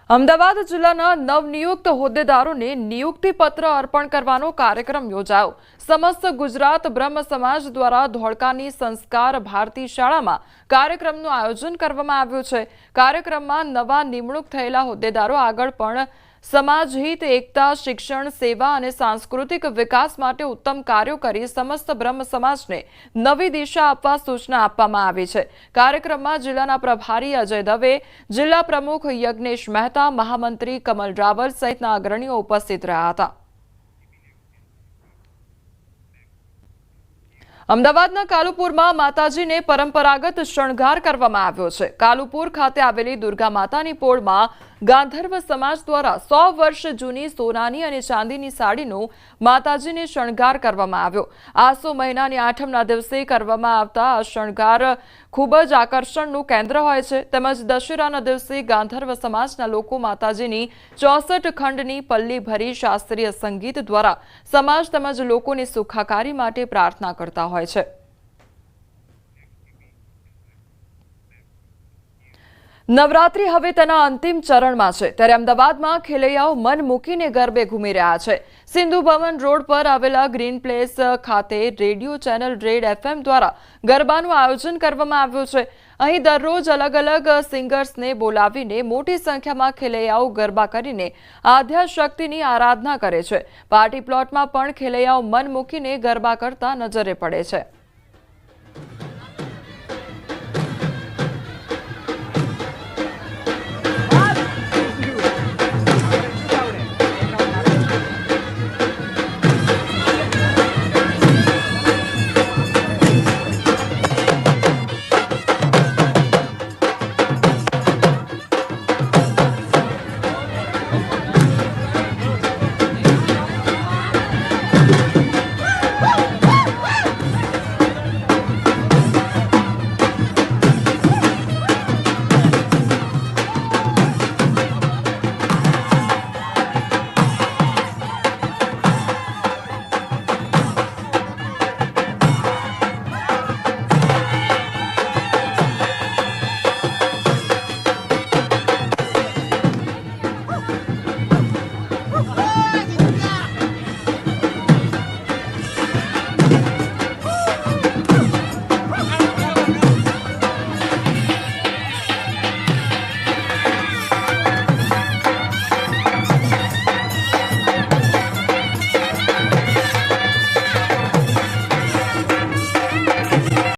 અમદાવાદ જિલ્લાના નવનિયુક્ત હોદ્દેદારોને નિયુક્તિ પત્ર અર્પણ કરવાનો કાર્યક્રમ યોજાયો। સમસ્ત ગુજરાત બ્રહ્મ સમાજ દ્વારા ધોળકાની સંસ્કાર ભારતી શાળામાં કાર્યક્રમનું આયોજન કરવામાં આવ્યું છે। કાર્યક્રમમાં નવા નિમણૂક થયેલા હોદ્દેદારો આગળ પણ સમાજ હિત, એકતા, શિક્ષણ, સેવા અને સાંસ્કૃતિક વિકાસ માટે ઉત્તમ કાર્યો કરી સમસ્ત બ્રહ્મ સમાજને નવી દિશા આપવા સૂચના આપવામાં આવી છે। કાર્યક્રમમાં જિલ્લાના પ્રભારી અજય દવે, જિલ્લા પ્રમુખ યજ્ઞેશ મહેતા, મહામંત્રી કમલ રાવલ સહિતના અગ્રણીઓ ઉપસ્થિત રહ્યા હતા। અમદાવાદના કાલુપુરમાં માતાજીને પરંપરાગત શણગાર કરવામાં આવ્યો છે। કાલુપુર ખાતે આવેલી દુર્ગા માતાની પોળમાં ગાંધર્વ સમાજ દ્વારા 100 વર્ષ જૂની સોનાની અને ચાંદીની સાડીનો માતાજીને શણગાર કરવામાં આવ્યો। આસો મહિનાની આઠમના દિવસે કરવામાં આવતા આ શણગાર ખૂબ જ આકર્ષણનું કેન્દ્ર હોય છે। તેમજ દશેરાના દિવસે ગાંધર્વ સમાજના લોકો માતાજીની 64 ખંડની પલ્લી ભરી શાસ્ત્રીય સંગીત દ્વારા સમાજ તેમજ લોકોની સુખાકારી માટે પ્રાર્થના કરતા હોય છે। નવરાત્રી હવે તેના અંતિમ ચરણમાં છે, ત્યારે અમદાવાદમાં ખેલૈયાઓ મન મૂકીને ગરબે ઘૂમી રહ્યા છે। સિંધુ ભવન રોડ પર આવેલા ગ્રીન પ્લેસ ખાતે રેડિયો ચેનલ રેડ FM દ્વારા ગરબાનું આયોજન કરવામાં આવ્યું છે। અહીં દરરોજ અલગ અલગ સિંગર્સને બોલાવીને મોટી સંખ્યામાં ખેલૈયાઓ ગરબા કરીને આદ્યાશક્તિની આરાધના કરે છે। પાર્ટી પ્લોટમાં પણ ખેલૈયાઓ મન મૂકીને ગરબા કરતા નજરે પડે છે।